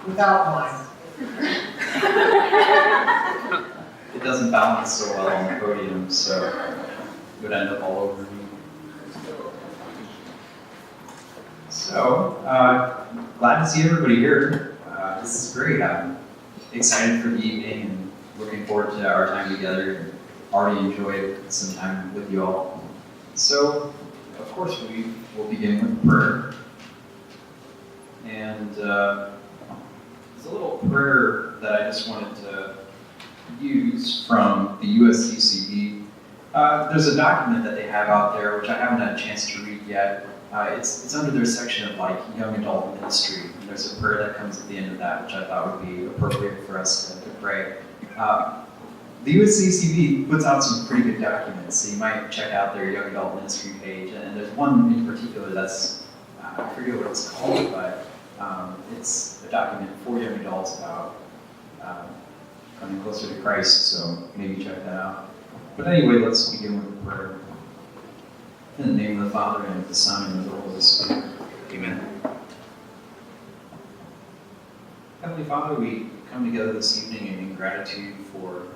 without mine. It doesn't balance so well on the podium, so it would end up all over me. So, glad to see everybody here. This is great. I'm excited for the evening and looking forward to our time together. Already enjoyed some time with you all. So, of course, we will begin with prayer. And there's a little prayer that I just wanted to use from the YCP. There's a document that they have out there, which I haven't had a chance to read yet. It's under their section of like young adult ministry. And there's a prayer that comes at the end of that, which I thought would be appropriate for us to pray. The YCP puts out some pretty good documents, so you might check out their young adult ministry page. And there's one in particular that's, I forget what it's called, but it's a document for young adults about coming closer to Christ, so maybe check that out. But anyway, let's begin with the prayer. In the name of the Father, and of the Son, and of the Holy Spirit. Amen. Heavenly Father, we come together this evening in gratitude for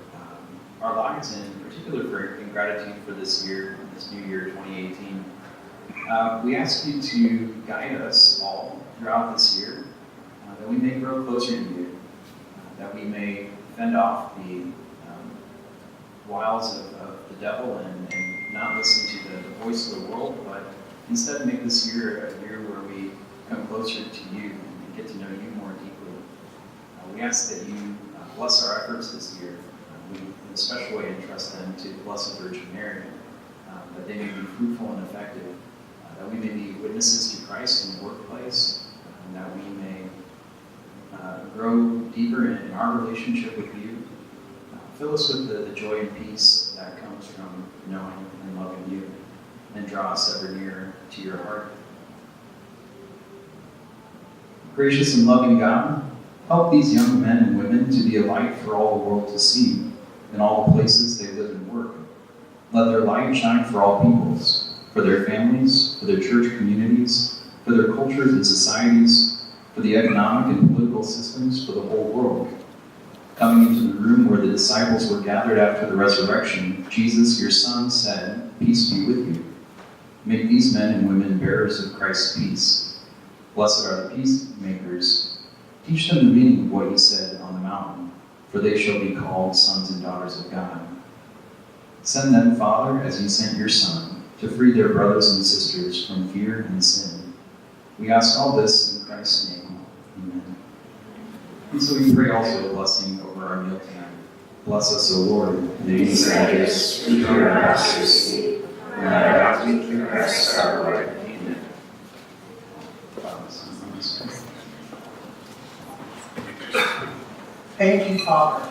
our lives, and in particular in gratitude for this year, this new year, 2018. We ask you to guide us all throughout this year, that we may grow closer to you, that we may fend off the wiles of the devil and not listen to the voice of the world, but instead make this year a year where we come closer to you and get to know you more deeply. We ask that you bless our efforts this year. We, in a special way, entrust them to the Blessed Virgin Mary, that they may be fruitful and effective, that we may be witnesses to Christ in the workplace, and that we may grow deeper in our relationship with you. Fill us with the joy and peace that comes from knowing and loving you, and draw us ever nearer to your heart. Gracious and loving God, help these young men and women to be a light for all the world to see in all the places they live and work. Let their light shine for all peoples, for their families, for their church communities, for their cultures and societies, for the economic and political systems, for the whole world. Coming into the room where the disciples were gathered after the resurrection, Jesus, your Son, said, "Peace be with you." Make these men and women bearers of Christ's peace. Blessed are the peacemakers. Teach them the meaning of what he said on the mountain, for they shall be called sons and daughters of God. Send them, Father, as you sent your Son, to free their brothers and sisters from fear and sin. We ask all this in Christ's name. Amen. And so we pray also a blessing over our meal tonight. Bless us, O Lord. These matters we do our Master's feet, and let our weak requests our Lord. Amen. Thank you, Father.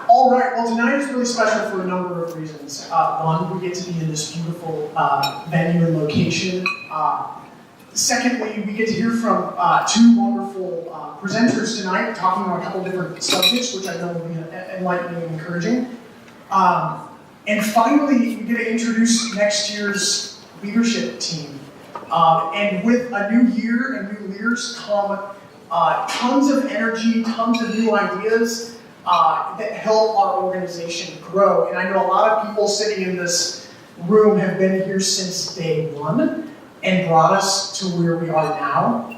All right, well, tonight is really special for a number of reasons. One, we get to be in this beautiful venue and location. Secondly, we get to hear from two wonderful presenters tonight, talking about a couple different subjects, which I know will be enlightening and encouraging. And finally, we get to introduce next year's leadership team. And with a new year and new leaders come tons of energy, tons of new ideas that help our organization grow. And I know a lot of people sitting in this room have been here since day one and brought us to where we are now.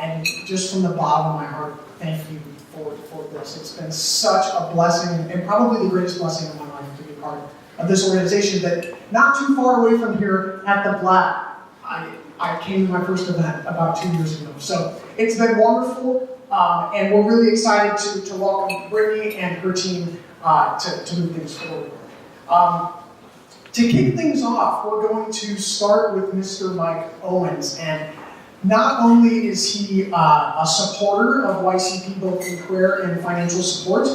And just from the bottom of my heart, thank you for this. It's been such a blessing, and probably the greatest blessing of my life to be part of this organization that not too far away from here at the Black, I came to my first event about 2 years ago. So it's been wonderful, and we're really excited to welcome Brittany and her team to move things forward. To kick things off, we're going to start with Mr. Mike Owens. And not only is he a supporter of YCP both in prayer and financial support,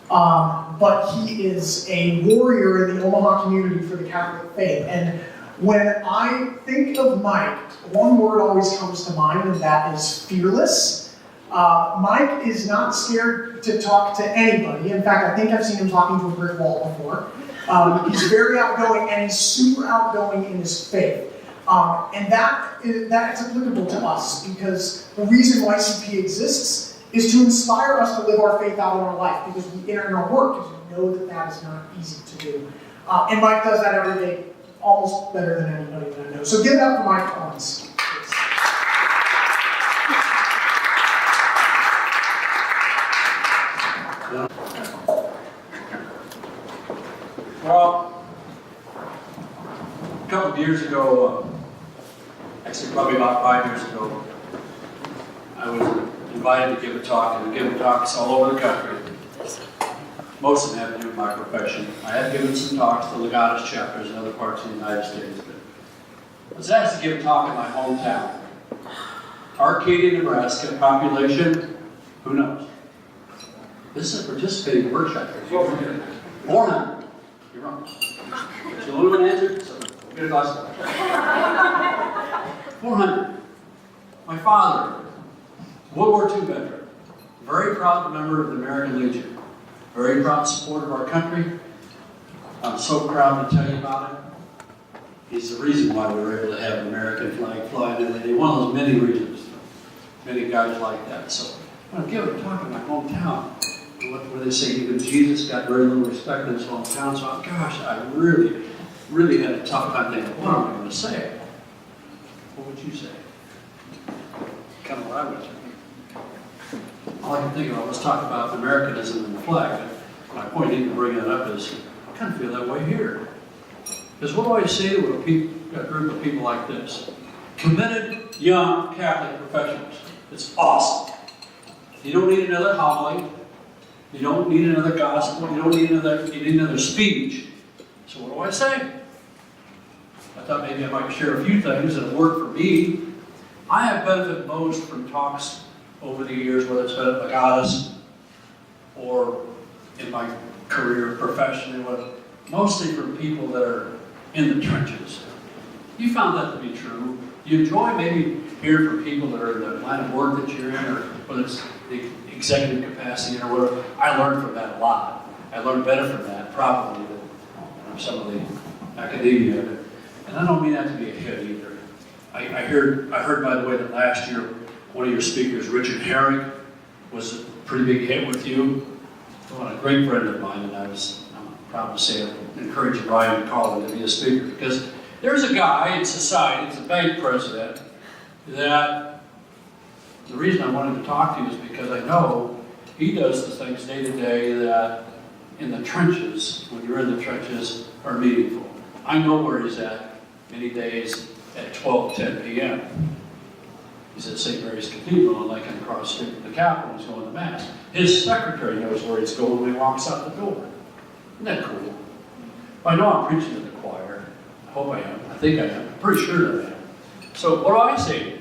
but he is a warrior in the Omaha community for the Catholic faith. And when I think of Mike, one word always comes to mind, and that is fearless. Mike is not scared to talk to anybody. In fact, I think I've seen him talking to a brick wall before. He's very outgoing, and he's super outgoing in his faith. And that's applicable to us because the reason YCP exists is to inspire us to live our faith out in our life because in our work, because we know that is not easy to do. And Mike does that every day, almost better than anybody that I know. So give it up for Mike Owens. Well, a couple of years ago, actually probably about 5 years ago, I was invited to give a talk, and I give talks all over the country. Most of them have to do with my profession. I have given some talks to Legatus chapters in other parts of the United States, but I was asked to give a talk in my hometown. Arcadia, Nebraska, population, who knows? This is a participating workshop. 400. You're wrong. But you lose an answer, so get a glass of water. 400. My father, World War II veteran, very proud member of the American Legion, very proud supporter of our country. I'm so proud to tell you about it. He's the reason why we were able to have an American flag flying every day. One of those many reasons. Many guys like that. So I'm going to give a talk in my hometown. Where they say even Jesus got very little respect in his hometown. So gosh, I really, really had a tough time thinking, what am I going to say? What would you say? Kind of what I would say. All I can think about was talk about Americanism and the flag. My point in bringing it up is I kind of feel that way here. Because what do I say to a group of people like this? Committed, young, Catholic professionals. It's awesome. You don't need another homily. You don't need another gospel. You don't need another speech. So what do I say? I thought maybe I might share a few things that have worked for me. I have benefited most from talks over the years, whether it's been at Legatus or in my career professionally, mostly from people that are in the trenches. You found that to be true. You enjoy maybe hearing from people that are in the line of work that you're in, or whether it's the executive capacity or whatever. I learned from that a lot. I learned better from that probably than some of the academia. And I don't mean that to be a hit either. I heard by the way that last year one of your speakers, Richard Herring, was a pretty big hit with you. Well, a great friend of mine, and I'm proud to say I encourage Ryan to call him to be a speaker because there's a guy in society, he's a bank president, that the reason I wanted to talk to you is because I know he does the things day to day that in the trenches, when you're in the trenches, are meaningful. I know where he's at many days at 12:10 p.m. He's at St. Mary's Cathedral in Lincoln across the street from the Capitol. He's going to Mass. His secretary knows where he's going when he walks out the door. Isn't that cool? I know I'm preaching to the choir. I hope I am. I think I am. I'm pretty sure that I am. So what do I say to you?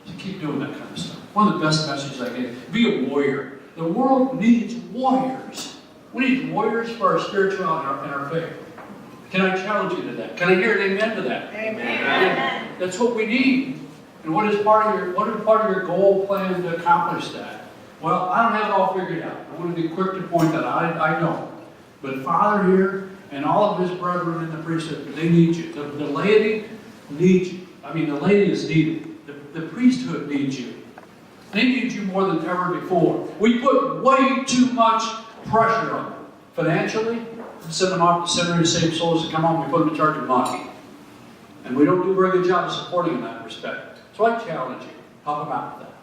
To keep doing that kind of stuff. One of the best messages I get, be a warrior. The world needs warriors. We need warriors for our spirituality and our faith. Can I challenge you to that? Can I hear an amen to that? Amen. That's what we need. And what is part of your goal plan to accomplish that? Well, I don't have it all figured out. I want to be quick to point that out. I don't. But Father here and all of his brethren in the priesthood, they need you. The laity needs you. I mean, the laity is needed. The priesthood needs you. They need you more than ever before. We put way too much pressure on them. Financially, send them off to seminary to save souls to come home, we put them in charge of money. And we don't do a very good job of supporting in that respect. So I challenge you, help them out with that.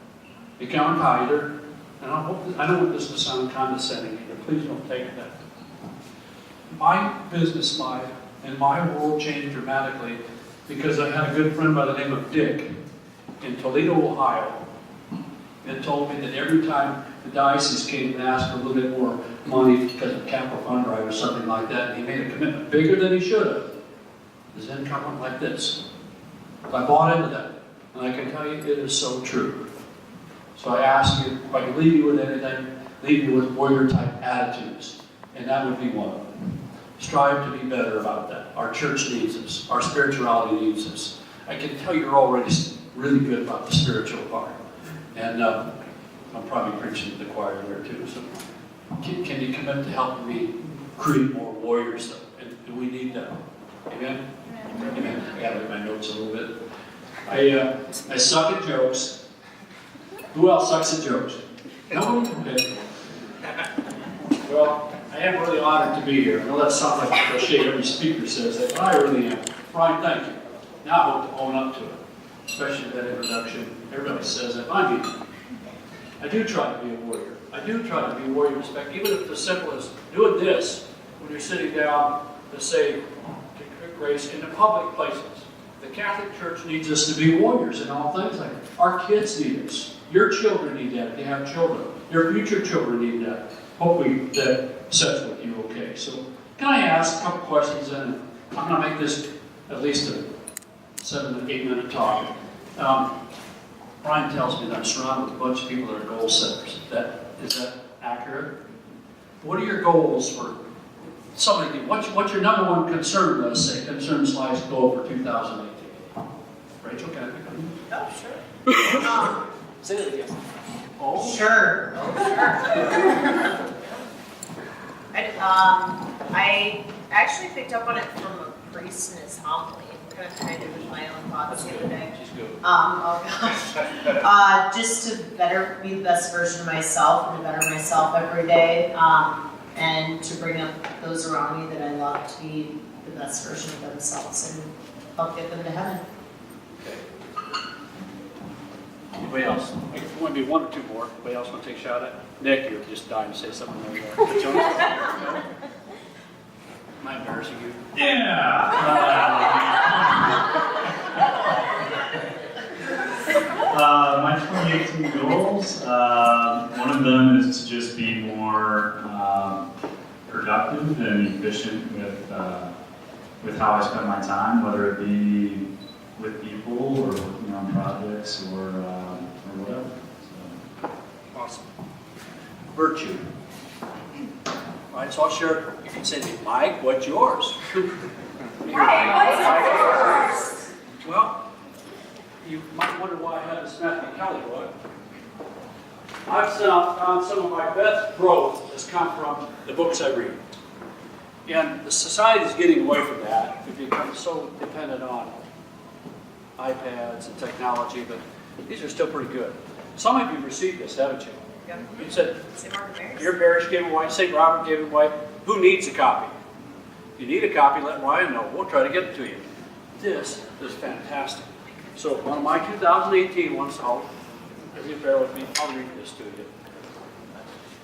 Become a tither, and I don't want this to sound condescending either. Please don't take that. My business life and my world changed dramatically because I had a good friend by the name of Dick in Toledo, Ohio, that told me that every time the diocese came and asked for a little bit more money because of capital fund drive or something like that, and he made a commitment bigger than he should have, his income went like this. I bought into that, and I can tell you it is so true. So I ask you, if I can leave you with anything, leave you with warrior-type attitudes, and that would be one of them. Strive to be better about that. Our church needs us. Our spirituality needs us. I can tell you're already really good about the spiritual part. And I'm probably preaching to the choir there too. So can you commit to helping me create more warriors though? And we need them. Amen? Amen. I gotta read my notes a little bit. I suck at jokes. Who else sucks at jokes? No? Okay. Well, I am really honored to be here. I know that sounds like a cliche, every speaker says that, but I really am. Brian, thank you. Now I hope to own up to it, especially that introduction. Everybody says that. I do try to be a warrior. I do try to be a warrior in respect, even if it's as simple as doing this when you're sitting down to say grace in the public places. The Catholic Church needs us to be warriors in all things. Like our kids need us. Your children need that if you have children. Your future children need that. Hopefully that sets with you okay. So can I ask a couple questions, and I'm going to make this at least a 7 to 8 minute talk. Brian tells me that I'm surrounded with a bunch of people that are goal setters. Is that accurate? What are your goals for somebody? What's your number one concern, let's say, concern/goal for 2018? Rachel, can I pick on you? Oh, sure. Say it again. Oh, Sure. I actually picked up on it from a priest in his homily. Kind of tied it with my own thoughts the other day. she's good. Oh gosh. Just to better be the best version of myself and to better myself every day. And to bring up those around me that I love to be the best version of themselves and help get them to heaven. Okay. Anybody else? If you want to do one or two more, anybody else want to take a shot at it? Nick, you're just dying to say something there. No? Am I embarrassing you? My 2018 goals, one of them is to just be more productive and efficient with how I spend my time, whether it be with people or working on projects or whatever. So. Awesome. Virtue. All right, so I'll share. You can say to me, Mike, what's yours? Well, you might wonder why I had this Matthew Kelly book. I've found some of my best growth has come from the books I read. And the society is getting away from that. We've become so dependent on iPads and technology, but these are still pretty good. Some of you received this, haven't you? Yep. You said, St. Margaret Mary's. your parish gave away, St. Robert gave away. Who needs a copy? If you need a copy, let Ryan know. We'll try to get it to you. This is fantastic. So one of my 2018 ones, if you bear with me, I'll read this to you.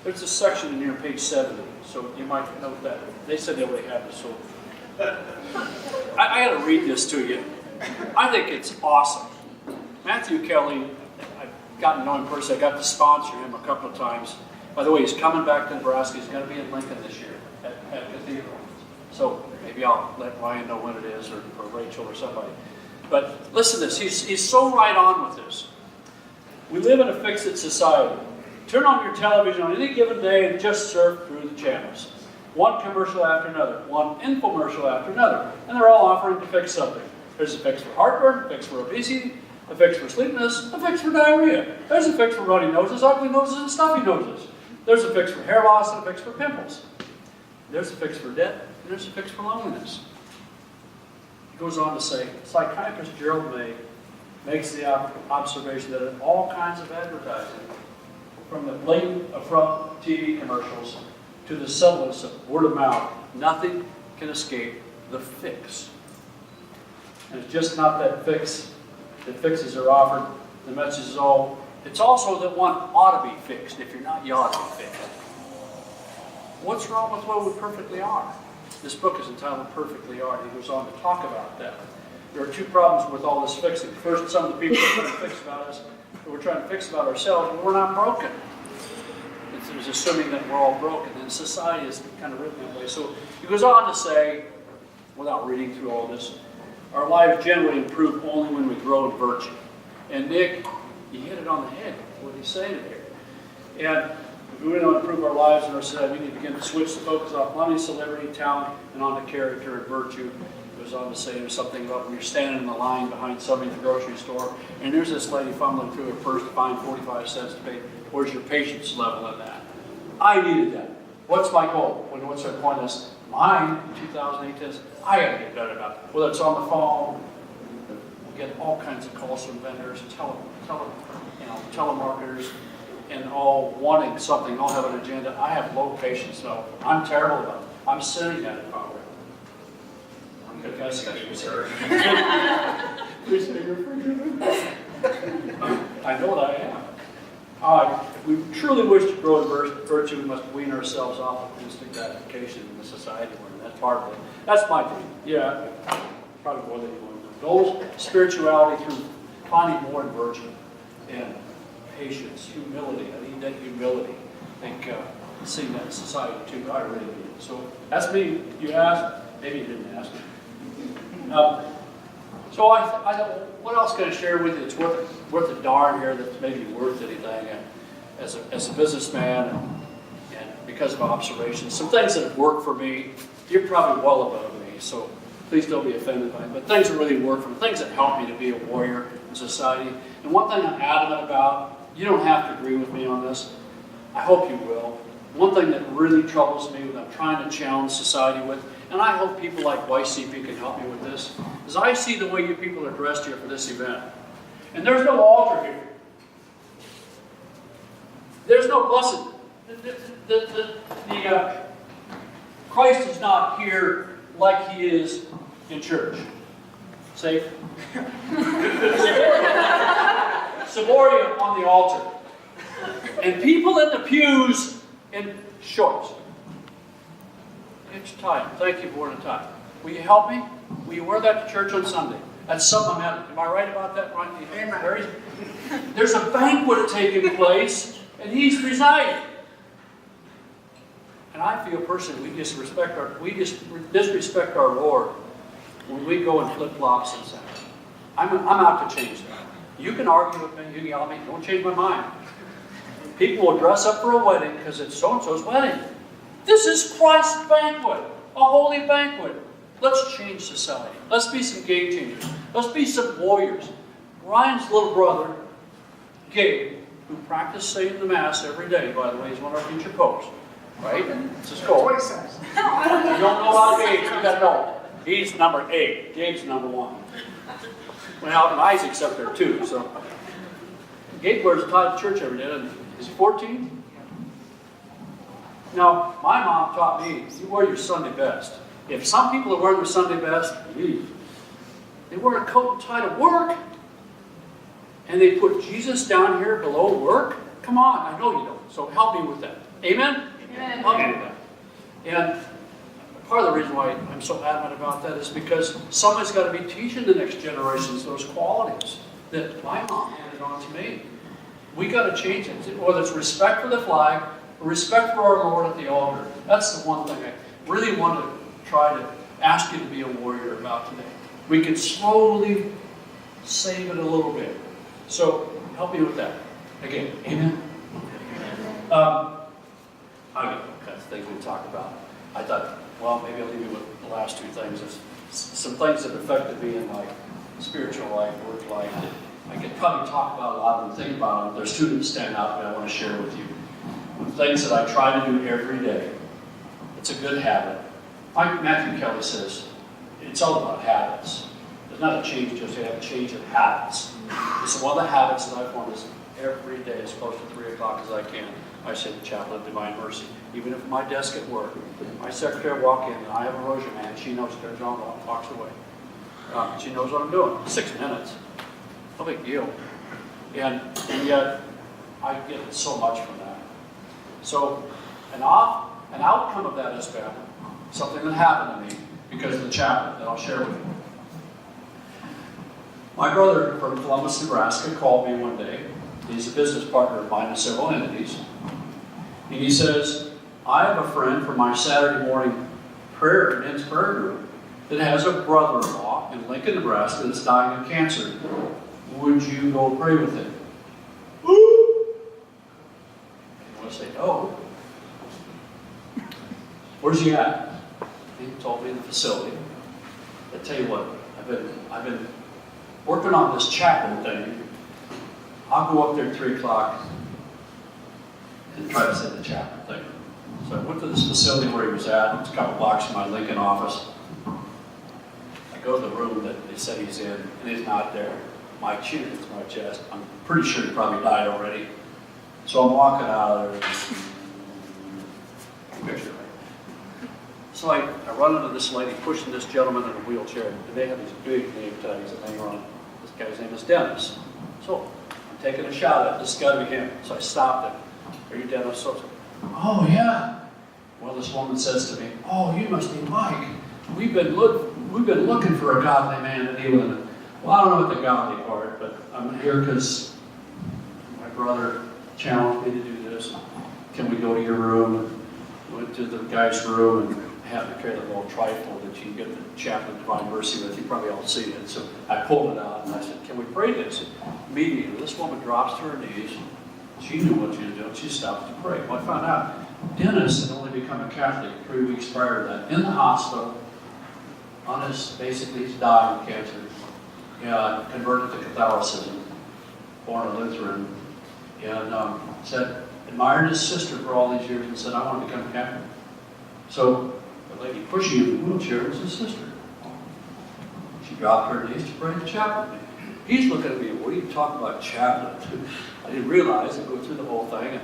There's a section in here, page 70, so you might note that. They said they already had this, so I got to read this to you. I think it's awesome. Matthew Kelly, I've gotten to know him personally. I got to sponsor him a couple of times. By the way, he's coming back to Nebraska. He's going to be in Lincoln this year at Cathedral. So maybe I'll let Ryan know when it is, or Rachel or somebody. But listen to this. He's so right on with this. We live in a fix-it society. Turn on your television on any given day and just surf through the channels. One commercial after another, one infomercial after another, and they're all offering to fix something. There's a fix for heartburn, a fix for obesity, a fix for sleepiness, a fix for diarrhea. There's a fix for runny noses, ugly noses, and stuffy noses. There's a fix for hair loss and a fix for pimples. There's a fix for debt, and there's a fix for loneliness. He goes on to say, psychiatrist Gerald May makes the observation that in all kinds of advertising, from the blatant upfront TV commercials to the subtleness of word of mouth, nothing can escape the fix. And it's just not that fix that fixes are offered. The message is it's also that one ought to be fixed. If you're not, you ought to be fixed. What's wrong with what we perfectly are? This book is entitled Perfectly Are. He goes on to talk about that. There are two problems with all this fixing. First, some of the people are trying to fix about us, we're trying to fix about ourselves, but we're not broken. It's assuming that we're all broken, and society is kind of written that way. So he goes on to say, without reading through all this, our lives generally improve only when we grow in virtue. And Nick, you hit it on the head, what he's saying here. And if we want to improve our lives and our society, we need to begin to switch the focus off money, celebrity, talent, and on the character and virtue. He goes on to say there's something about when you're standing in the line behind somebody at the grocery store, and there's this lady fumbling through her purse to find 45 cents to pay. Where's your patience level in that? I needed that. What's my goal? What's our point? Is Mine, in 2008, is I gotta get better about it. Whether it's on the phone, we get all kinds of calls from vendors, telemarketers, and all wanting something, all have an agenda. I have low patience, so I'm terrible about it. I'm sitting at it probably. I'm good guy, sir. I know that I am. If we truly wish to grow in virtue, we must wean ourselves off of instant gratification in the society we're in. That's part of it. That's my thing. Yeah, probably more than you want to know. Goals, spirituality through finding more in virtue and patience, humility. I need that humility. I think seeing that in society too, I really do. So that's me. You asked, maybe you didn't ask me. So what else can I share with you that's worth a darn here that's maybe worth anything? And as a businessman and because of observations, some things that have worked for me, you're probably well above me, so please don't be offended by it. But things that really work for me, things that help me to be a warrior in society. And one thing I'm adamant about, you don't have to agree with me on this. I hope you will. One thing that really troubles me, that I'm trying to challenge society with, and I hope people like YCP can help me with this, is I see the way you people are dressed here for this event. And there's no altar here. There's no blessing. Christ is not here like he is in church. Safe? Ciborium on the altar. And people in the pews in shorts. It's time. Thank you for wearing a tie. Will you help me? Will you wear that to church on Sunday? That's something I'm at. Am I right about that? Right? Amen. There's a banquet taking place, and he's presiding. And I feel personally, we disrespect our Lord when we go in flip-flops and stuff. I'm out to change that. You can argue with me, you can yell at me, don't change my mind. People will dress up for a wedding because it's so-and-so's wedding. This is Christ's banquet, a holy banquet. Let's change society. Let's be some game changers. Let's be some warriors. Ryan's little brother, Gabe, who practiced saying the Mass every day, by the way, is one of our future popes. Right? It's his goal. That's what he says. You don't know about Gabe, you gotta know. He's number 8. Gabe's number 1. Well, and Isaac's up there too, so. Gabe wears a tie to church every day, doesn't he? Is he 14? Now, my mom taught me, you wear your Sunday best. If some people are wearing their Sunday best, they wear a coat and tie to work. And they put Jesus down here below work? Come on, I know you don't. So help me with that. Amen? Amen. Help me with that. And part of the reason why I'm so adamant about that is because somebody's got to be teaching the next generations those qualities that my mom handed on to me. We got to change it, whether it's respect for the flag, or respect for our Lord at the altar. That's the one thing I really want to try to ask you to be a warrior about today. We can slowly save it a little bit. So help me with that. Again, amen? I got all kinds of things we talk about. I thought, well, maybe I'll leave you with the last 2 things. There's some things that affected me in my spiritual life, work life. I could probably talk about a lot of them, think about them. There's 2 that stand out that I want to share with you. Things that I try to do every day. It's a good habit. Like Matthew Kelly says, it's all about habits. There's not a change, just you have a change of habits. It's one of the habits that I form is every day as close to 3 o'clock as I can. I say the Chapel of Divine Mercy. Even if my desk at work, my secretary walk in and I have a rosary man, she knows there's on walks away. She knows what I'm doing. 6 minutes. No big deal. And yet, I get so much from that. So, an outcome of that has been something that happened to me because of the chapel that I'll share with you. My brother from Columbus, Nebraska called me one day. He's a business partner of mine in several entities. And he says, I have a friend from my Saturday morning men's prayer group that has a brother-in-law in Lincoln, Nebraska that's dying of cancer. Would you go pray with him? I want to say no. Where's he at? He told me in the facility. I tell you what, I've been working on this chapel thing. I'll go up there at 3 o'clock and try to say the chapel thing. So I went to this facility where he was at. It's a couple blocks from my Lincoln office. I go to the room that they said he's in, and he's not there. My chin hits my chest. I'm pretty sure he probably died already. So I'm walking out of there. Picture. So I run into this lady pushing this gentleman in a wheelchair, and they have these big name tags that hang around. This guy's name is Dennis. So I'm taking a shot at this guy to be him. So I stopped him. Are you Dennis? So, oh yeah. Well, this woman says to me, "Oh, you must be Mike. We've been looking for a godly man to deal with it." Well, I don't know what the godly part, but I'm here because my brother challenged me to do this. Can we go to your room? Went to the guy's room and happened to carry the little trifle that you get the chaplain of Divine Mercy with. You probably all see it. So I pulled it out and I said, "Can we pray this?" Immediately, this woman drops to her knees. She knew what she was doing. She stopped to pray. Well, I found out Dennis had only become a Catholic 3 weeks prior to that in the hospital. On his, basically, he's dying of cancer. Yeah, converted to Catholicism, born a Lutheran, and said, admired his sister for all these years and said, "I want to become a Catholic." So the lady pushing him in the wheelchair was his sister. She dropped her knees to pray the chaplain. He's looking at me, "What are you talking about, chaplain?" I didn't realize I'd go through the whole thing, and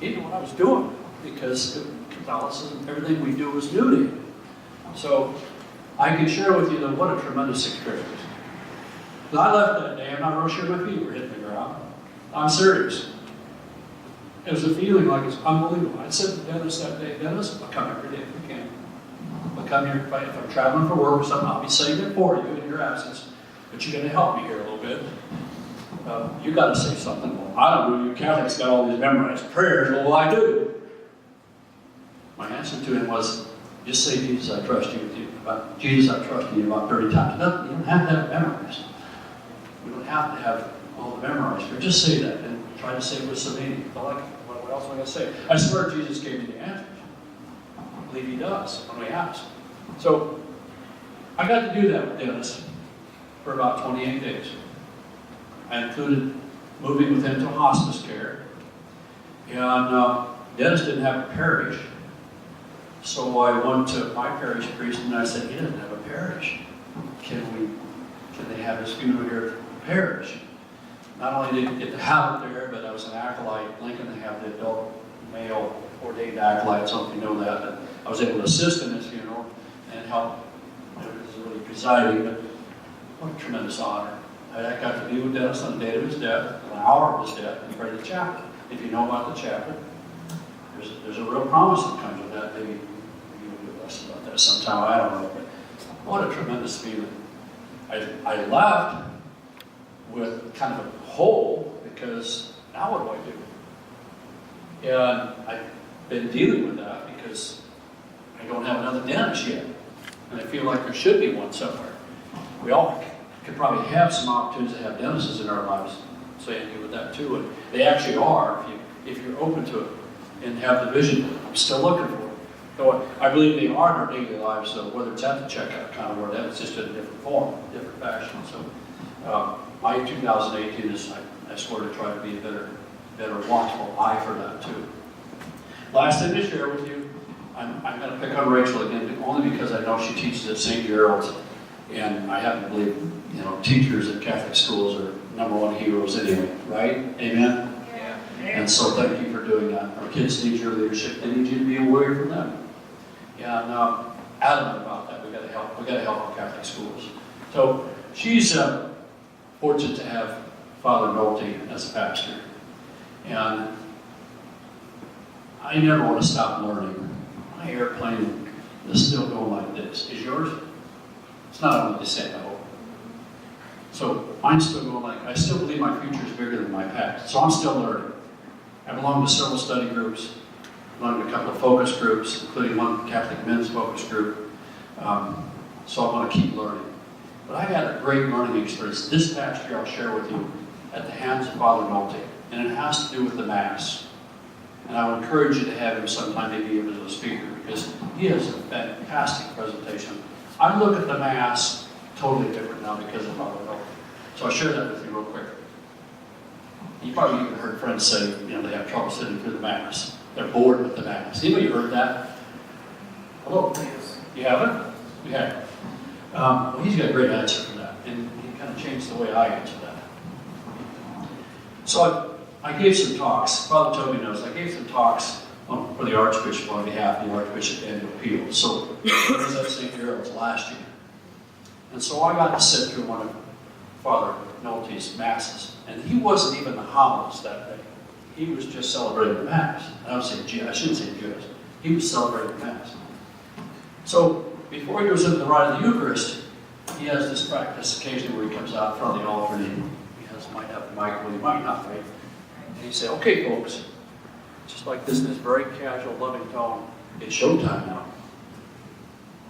he knew what I was doing because Catholicism, everything we do was new to him. So I can share with you that what a tremendous experience. But I left that day, I'm not real sure my feet were hitting the ground. I'm serious. It was a feeling like it's unbelievable. I said to Dennis that day, "Dennis, I'll come every day if we can. I'll come here if I'm traveling for work or something, I'll be saying it for you in your absence. But you're going to help me here a little bit. You got to say something." "Well, I don't know. You Catholics got all these memorized prayers." "Well, I do." My answer to him was, just say, "Jesus, I trust you." Jesus, I trust you about 30 times. No, you don't have to have it memorized. We don't have to have all the memorized. But just say that and try to say it with some meaning. What else am I going to say? I swear Jesus gave me the answers. I believe he does when we ask. So I got to do that with Dennis for about 28 days. I included moving with him to hospice care. And Dennis didn't have a parish. So I went to my parish priest and I said, "He doesn't have a parish. Can they have his funeral here at the parish?" Not only did he get to have it there, but I was an acolyte. Lincoln, they have the adult male ordained acolyte, so if you know that. But I was able to assist in his funeral and help. It was really presiding, but what a tremendous honor. I got to be with Dennis on the day of his death, an hour of his death, and pray the chaplain. If you know about the chaplain, there's a real promise that comes with that. Maybe you'll be blessed about that sometime, I don't know. But what a tremendous feeling. I left with kind of a hole because now what do I do? And I've been dealing with that because I don't have another Dennis yet. And I feel like there should be one somewhere. We all could probably have some opportunities to have Dennises in our lives. So I deal with that too. And they actually are, if you're open to it and have the vision. I'm still looking for it. So I believe they are in our daily lives, so whether it's at the checkout counter or that, it's just in a different form, different fashion. So my 2018 is, I swear to try to be a better watchful eye for that too. Last thing to share with you, I'm going to pick on Rachel again, only because I know she teaches at St. Gerald's, and I happen to believe, teachers at Catholic schools are #1 heroes anyway, right? Amen? Yeah. And so thank you for doing that. Our kids need your leadership. They need you to be a warrior for them. And adamant about that. We got to help our Catholic schools. So she's fortunate to have Father Nolte as a pastor. And I never want to stop learning. My airplane is still going like this. Is yours? It's not only the same, I hope. So mine's still going like, I still believe my future is bigger than my past. So I'm still learning. I belong to several study groups. I belong to a couple of focus groups, including one Catholic men's focus group. So I want to keep learning. But I had a great learning experience this past year I'll share with you at the hands of Father Nolte. And it has to do with the Mass. And I would encourage you to have him sometime maybe even as a speaker, because he has a fantastic presentation. I look at the Mass totally different now because of Father Nolte. So I'll share that with you real quick. You probably even heard friends say, they have trouble sitting through the Mass. They're bored with the Mass. Anybody heard that? Hello? You haven't? You haven't. Well, he's got a great answer for that, and he kind of changed the way I answer that. So I gave some talks. Father Toby knows. I gave some talks for the Archbishop on behalf of the Archbishop and appeals. So I was at St. Gerald's last year. And so I got to sit through one of Father Nolte's Masses. And he wasn't even the homilist that day. He was just celebrating the Mass. I shouldn't say just. He was celebrating the Mass. So before he goes into the rite of the Eucharist, he has this practice occasionally where he comes out in front of the altar and he might have the mic, he might not, right? And he say, okay, folks, just like this in this very casual, loving tone, it's showtime now.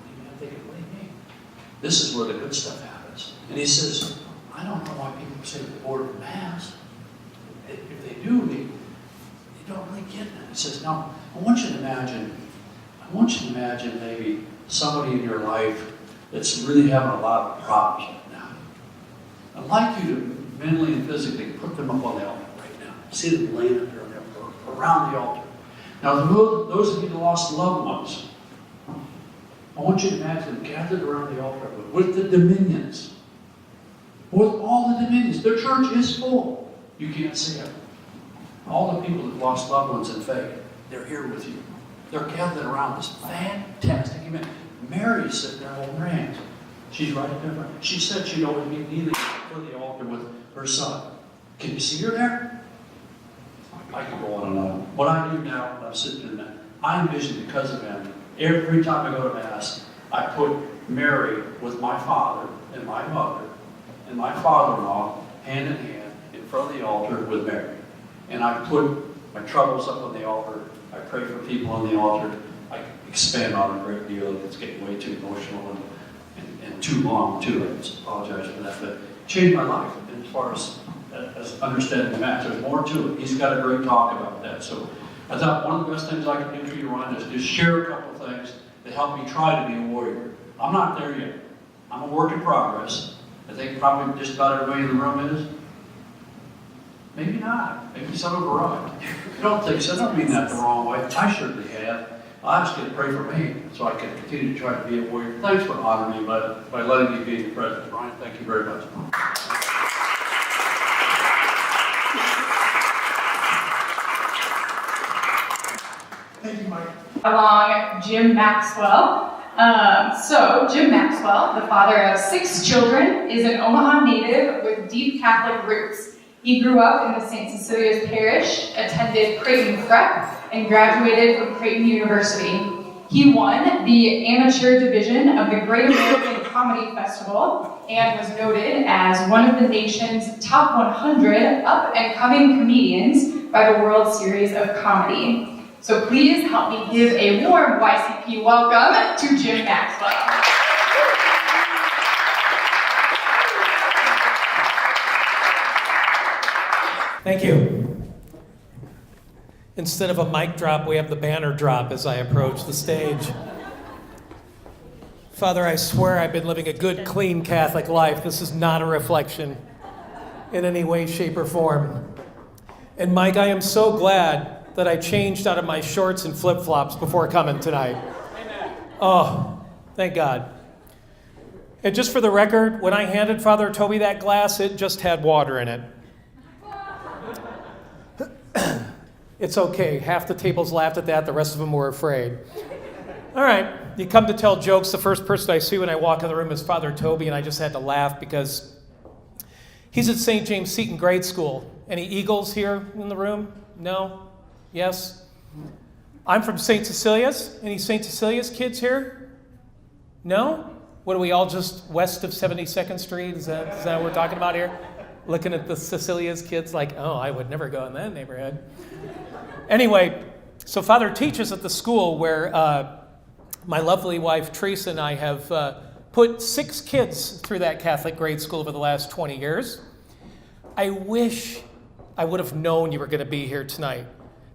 And I'm thinking, what do you mean? This is where the good stuff happens. And he says, I don't know why people say the board of Mass. If they do, they don't really get it. He says, now, I want you to imagine maybe somebody in your life that's really having a lot of problems right now. I'd like you to mentally and physically put them up on the altar right now. See them laying up there around the altar. Now, those of you that lost loved ones, I want you to imagine them gathered around the altar with the dominions. With all the dominions. Their church is full. You can't see it. All the people that lost loved ones in faith, they're here with you. They're gathered around this fantastic event. Mary's sitting there holding her hands. She's right there. She said she'd always be kneeling before the altar with her son. Can you see her there? I can go on and on. What I do now when I'm sitting in that, I envision because of him, every time I go to Mass, I put Mary with my father and my mother and my father-in-law hand in hand in front of the altar with Mary. And I put my troubles up on the altar. I pray for people on the altar. I expand on it a great deal. It's getting way too emotional and too long, too. I just apologize for that. But it changed my life as far as understanding the Mass. There's more to it. He's got a great talk about that. So I thought one of the best things I can do for you, Ryan, is just share a couple of things that help me try to be a warrior. I'm not there yet. I'm a work in progress. I think probably just about everybody in the room is. Maybe not. Maybe some have arrived. I don't think so. I don't mean that the wrong way. I certainly have. I just get to pray for me so I can continue to try to be a warrior. Thanks for honoring me by letting me be in your presence, Brian. Thank you very much. Thank you, Mike. Along Jim Maxwell. So Jim Maxwell, the father of 6 children, is an Omaha native with deep Catholic roots. He grew up in the St. Cecilia's Parish, attended Creighton Prep, and graduated from Creighton University. He won the amateur division of the Great American Comedy Festival and was noted as one of the nation's top 100 up-and-coming comedians by the World Series of Comedy. So please help me give a warm YCP welcome to Jim Maxwell. Thank you. Instead of a mic drop, we have the banner drop as I approach the stage. Father, I swear I've been living a good, clean Catholic life. This is not a reflection in any way, shape, or form. And Mike, I am so glad that I changed out of my shorts and flip-flops before coming tonight. Oh, thank God. And just for the record, when I handed Father Toby that glass, it just had water in it. It's okay. Half the tables laughed at that. The rest of them were afraid. All right. You come to tell jokes. The first person I see when I walk in the room is Father Toby, and I just had to laugh because he's at St. James Seton Grade School. Any Eagles here in the room? No? Yes? I'm from St. Cecilia's. Any St. Cecilia's kids here? No? What are we all just west of 72nd Street? Is that what we're talking about here? Looking at the Cecilia's kids like, oh, I would never go in that neighborhood. Anyway, so Father teaches at the school where my lovely wife Teresa and I have put 6 kids through that Catholic grade school over the last 20 years. I wish I would have known you were going to be here tonight,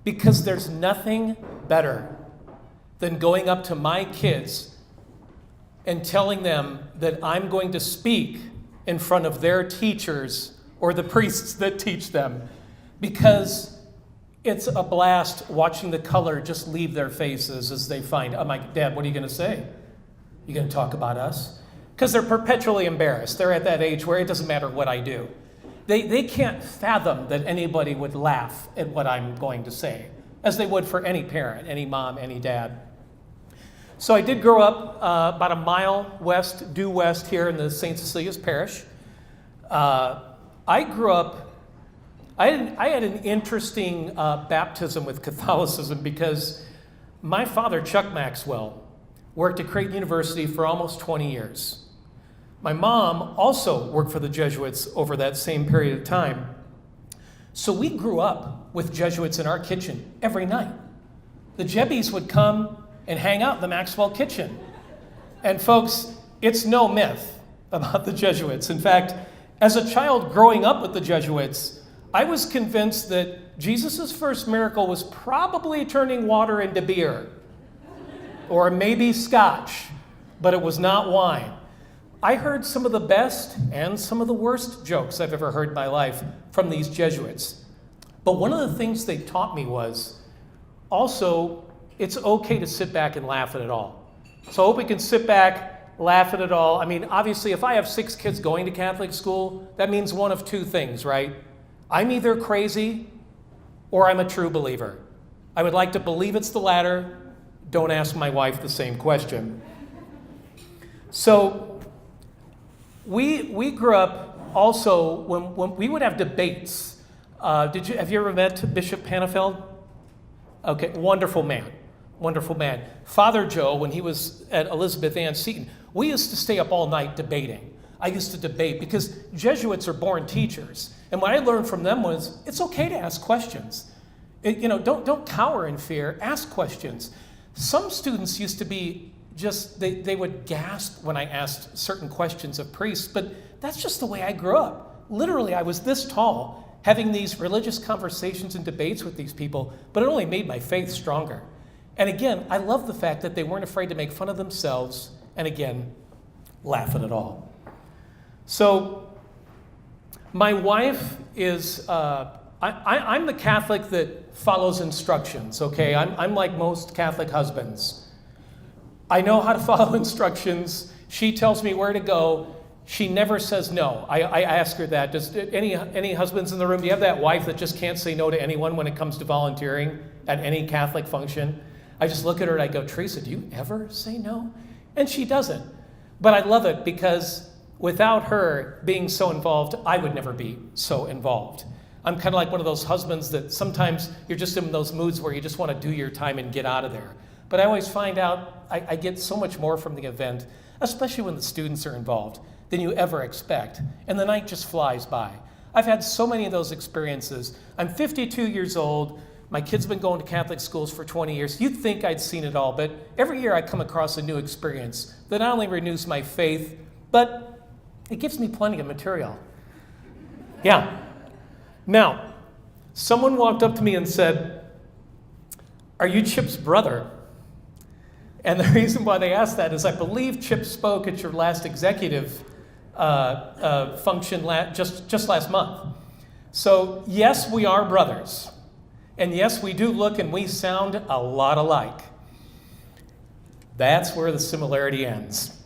because there's nothing better than going up to my kids and telling them that I'm going to speak in front of their teachers or the priests that teach them, because it's a blast watching the color just leave their faces as they find, I'm like, Dad, what are you going to say? You going to talk about us? Because they're perpetually embarrassed. They're at that age where it doesn't matter what I do. They can't fathom that anybody would laugh at what I'm going to say, as they would for any parent, any mom, any dad. So I did grow up about a mile due west here in the St. Cecilia's Parish. I grew up, I had an interesting baptism with Catholicism because my father, Chuck Maxwell, worked at Creighton University for almost 20 years. My mom also worked for the Jesuits over that same period of time. So we grew up with Jesuits in our kitchen every night. The Jebbies would come and hang out in the Maxwell kitchen. And folks, it's no myth about the Jesuits. In fact, as a child growing up with the Jesuits, I was convinced that Jesus' first miracle was probably turning water into beer, or maybe scotch, but it was not wine. I heard some of the best and some of the worst jokes I've ever heard in my life from these Jesuits. But one of the things they taught me was also it's okay to sit back and laugh at it all. So I hope we can sit back, laugh at it all. I mean, obviously, if I have 6 kids going to Catholic school, that means one of 2 things, right? I'm either crazy or I'm a true believer. I would like to believe it's the latter. Don't ask my wife the same question. So we grew up also when we would have debates. Have you ever met Bishop Panafeld? Okay, wonderful man. Wonderful man. Father Joe, when he was at Elizabeth Ann Seton, we used to stay up all night debating. I used to debate because Jesuits are born teachers. And what I learned from them was it's okay to ask questions. Don't cower in fear. Ask questions. Some students used to be they would gasp when I asked certain questions of priests, but that's just the way I grew up. Literally, I was this tall having these religious conversations and debates with these people, but it only made my faith stronger. And again, I love the fact that they weren't afraid to make fun of themselves and again, laugh at it all. So my wife is, I'm the Catholic that follows instructions, okay? I'm like most Catholic husbands. I know how to follow instructions. She tells me where to go. She never says no. I ask her that. Does any husbands in the room, do you have that wife that just can't say no to anyone when it comes to volunteering at any Catholic function? I just look at her and I go, Teresa, do you ever say no? And she doesn't. But I love it because without her being so involved, I would never be so involved. I'm kind of like one of those husbands that sometimes you're just in those moods where you just want to do your time and get out of there. But I always find out I get so much more from the event, especially when the students are involved, than you ever expect. And the night just flies by. I've had so many of those experiences. I'm 52 years old. My kid's been going to Catholic schools for 20 years. You'd think I'd seen it all, but every year I come across a new experience that not only renews my faith, but it gives me plenty of material. Yeah. Now, someone walked up to me and said, "Are you Chip's brother?" And the reason why they asked that is I believe Chip spoke at your last executive function just last month. So yes, we are brothers. And yes, we do look and we sound a lot alike. That's where the similarity ends.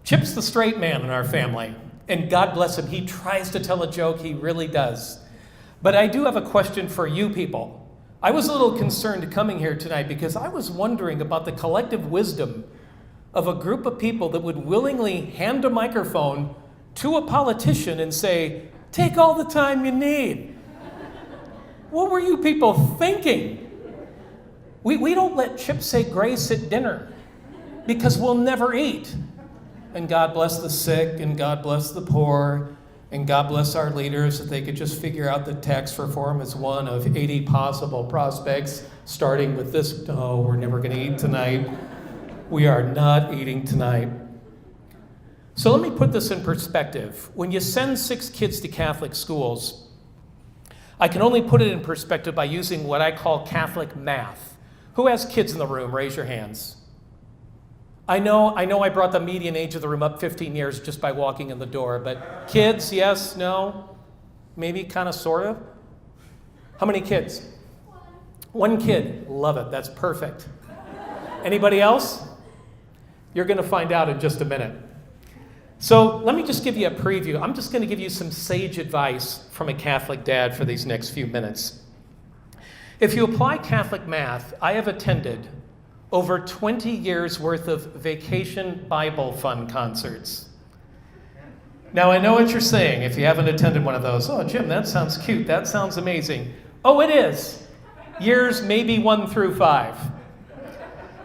Chip's the straight man in our family. And God bless him, he tries to tell a joke, he really does. But I do have a question for you people. I was a little concerned coming here tonight because I was wondering about the collective wisdom of a group of people that would willingly hand a microphone to a politician and say, "Take all the time you need." What were you people thinking? We don't let Chip say grace at dinner because we'll never eat. And God bless the sick, and God bless the poor, and God bless our leaders if they could just figure out that tax reform is one of 80 possible prospects, starting with this, "No, we're never going to eat tonight. We are not eating tonight." So let me put this in perspective. When you send 6 kids to Catholic schools, I can only put it in perspective by using what I call Catholic math. Who has kids in the room? Raise your hands. I know I brought the median age of the room up 15 years just by walking in the door, but kids, yes, no, maybe kind of, sort of. How many kids? One kid. Love it. That's perfect. Anybody else? You're going to find out in just a minute. So let me just give you a preview. I'm just going to give you some sage advice from a Catholic dad for these next few minutes. If you apply Catholic math, I have attended over 20 years worth of Vacation Bible Fund concerts. Now, I know what you're saying if you haven't attended one of those. Oh, Jim, that sounds cute. That sounds amazing. Oh, it is. Years maybe 1 through 5.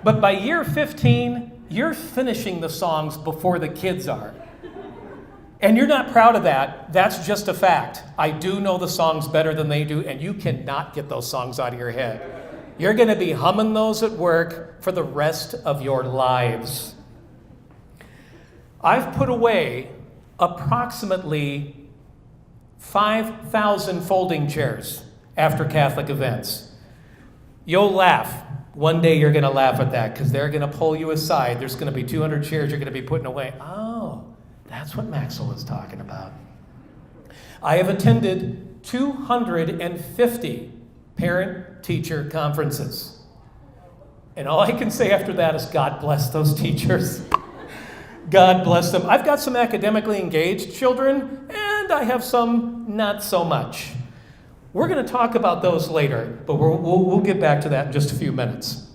But by year 15, you're finishing the songs before the kids are. And you're not proud of that. That's just a fact. I do know the songs better than they do, and you cannot get those songs out of your head. You're going to be humming those at work for the rest of your lives. I've put away approximately 5,000 folding chairs after Catholic events. You'll laugh. One day you're going to laugh at that because they're going to pull you aside. There's going to be 200 chairs you're going to be putting away. Oh, that's what Maxwell is talking about. I have attended 250 parent-teacher conferences. And all I can say after that is God bless those teachers. God bless them. I've got some academically engaged children, and I have some not so much. We're going to talk about those later, but we'll get back to that in just a few minutes.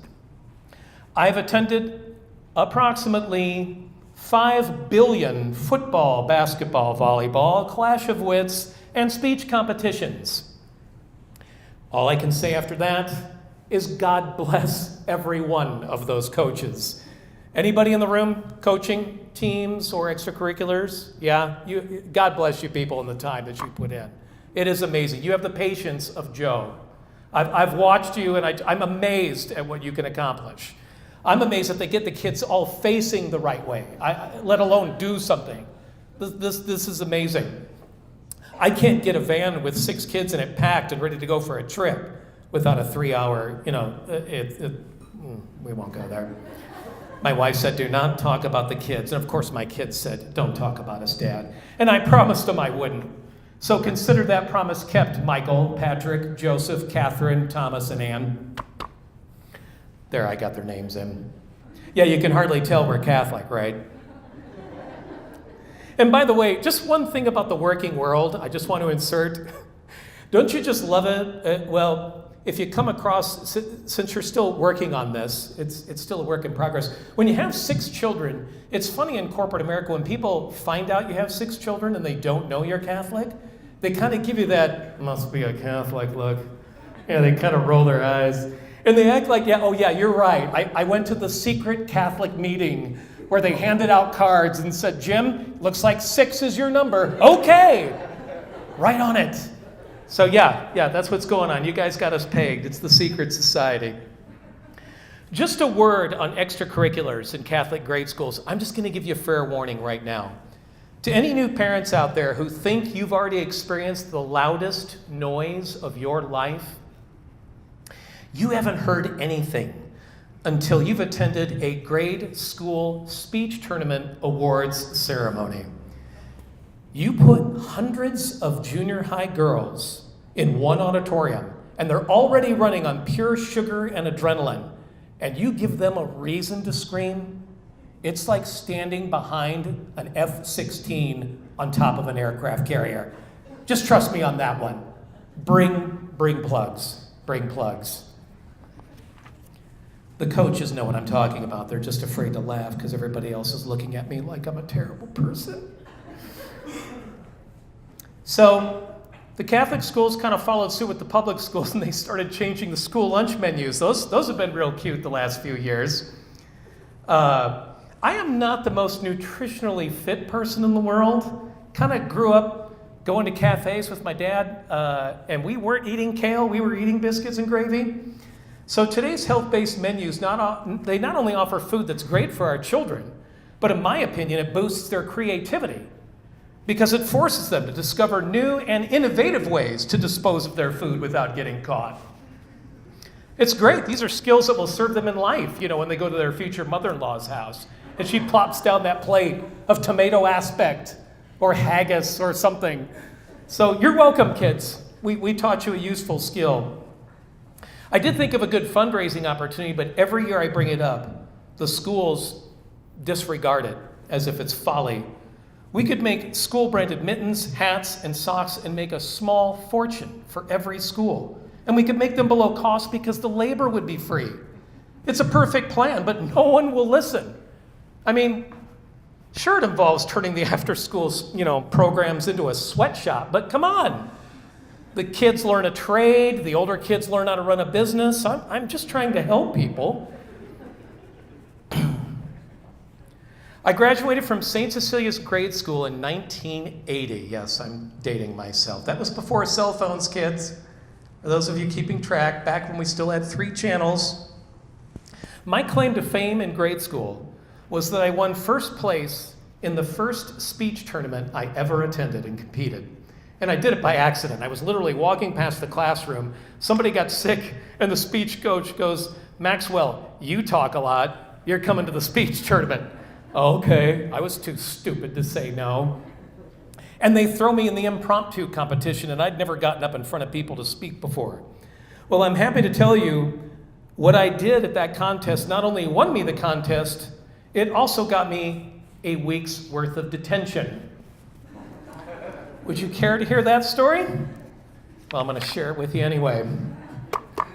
I've attended approximately 5 billion football, basketball, volleyball, clash of wits, and speech competitions. All I can say after that is God bless every one of those coaches. Anybody in the room coaching teams or extracurriculars? Yeah, God bless you people in the time that you put in. It is amazing. You have the patience of Joe. I've watched you, and I'm amazed at what you can accomplish. I'm amazed that they get the kids all facing the right way, let alone do something. This is amazing. I can't get a van with 6 kids in it packed and ready to go for a trip without a 3-hour, we won't go there. My wife said, do not talk about the kids. And of course my kids said, don't talk about us, Dad. And I promised them I wouldn't. So consider that promise kept, Michael, Patrick, Joseph, Catherine, Thomas, and Ann. There, I got their names in. Yeah, you can hardly tell we're Catholic, right? And by the way, just one thing about the working world, I just want to insert. Don't you just love it? Well, if you come across, since you're still working on this, it's still a work in progress. When you have 6 children, it's funny in corporate America when people find out you have 6 children and they don't know you're Catholic, they kind of give you that, must be a Catholic look. Yeah, they kind of roll their eyes. And they act like, yeah, you're right. I went to the secret Catholic meeting where they handed out cards and said, Jim, looks like 6 is your number. Okay, right on it. So yeah, that's what's going on. You guys got us pegged. It's the secret society. Just a word on extracurriculars in Catholic grade schools. I'm just going to give you a fair warning right now. To any new parents out there who think you've already experienced the loudest noise of your life, you haven't heard anything until you've attended a grade school speech tournament awards ceremony. You put hundreds of junior high girls in one auditorium, and they're already running on pure sugar and adrenaline, and you give them a reason to scream. It's like standing behind an F-16 on top of an aircraft carrier. Just trust me on that one. Bring plugs. Bring plugs. The coaches know what I'm talking about. They're just afraid to laugh because everybody else is looking at me like I'm a terrible person. So the Catholic schools kind of followed suit with the public schools, and they started changing the school lunch menus. Those have been real cute the last few years. I am not the most nutritionally fit person in the world. Kind of grew up going to cafes with my dad, and we weren't eating kale, we were eating biscuits and gravy. So today's health-based menus, they not only offer food that's great for our children, but in my opinion, it boosts their creativity because it forces them to discover new and innovative ways to dispose of their food without getting caught. It's great. These are skills that will serve them in life, when they go to their future mother-in-law's house and she plops down that plate of tomato aspect or haggis or something. So you're welcome, kids. We taught you a useful skill. I did think of a good fundraising opportunity, but every year I bring it up, the schools disregard it as if it's folly. We could make school-branded mittens, hats, and socks and make a small fortune for every school. And we could make them below cost because the labor would be free. It's a perfect plan, but no one will listen. I mean, sure, it involves turning the after-school, programs into a sweatshop, but come on. The kids learn a trade, the older kids learn how to run a business. I'm just trying to help people. I graduated from St. Cecilia's grade school in 1980. Yes, I'm dating myself. That was before cell phones, kids. For those of you keeping track, back when we still had 3 channels. My claim to fame in grade school was that I won first place in the first speech tournament I ever attended and competed. And I did it by accident. I was literally walking past the classroom. Somebody got sick, and the speech coach goes, "Maxwell, you talk a lot. You're coming to the speech tournament." Okay, I was too stupid to say no. And they throw me in the impromptu competition, and I'd never gotten up in front of people to speak before. Well, I'm happy to tell you what I did at that contest not only won me the contest, it also got me a week's worth of detention. Would you care to hear that story? Well, I'm going to share it with you anyway.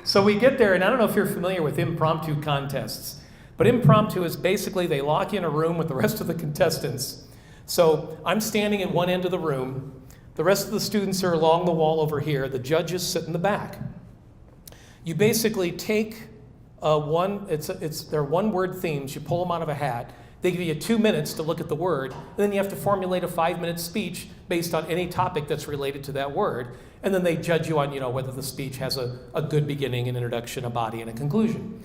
So we get there, and I don't know if you're familiar with impromptu contests. But impromptu is basically they lock you in a room with the rest of the contestants. So I'm standing at one end of the room. The rest of the students are along the wall over here. The judges sit in the back. You basically take they're one-word themes. You pull them out of a hat. They give you 2 minutes to look at the word. And then you have to formulate a 5-minute speech based on any topic that's related to that word. And then they judge you on, whether the speech has a good beginning, an introduction, a body, and a conclusion.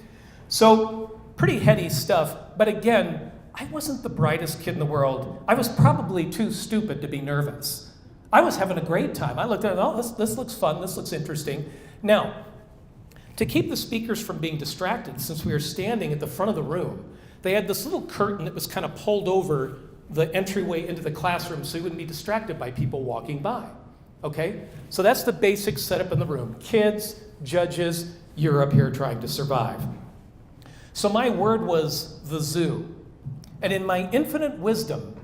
So pretty heady stuff, but again, I wasn't the brightest kid in the world. I was probably too stupid to be nervous. I was having a great time. I looked at it, this looks fun, this looks interesting. Now, to keep the speakers from being distracted, since we were standing at the front of the room, they had this little curtain that was kind of pulled over the entryway into the classroom so you wouldn't be distracted by people walking by. Okay? So that's the basic setup in the room. Kids, judges, you're up here trying to survive. So my word was the zoo. And in my infinite wisdom,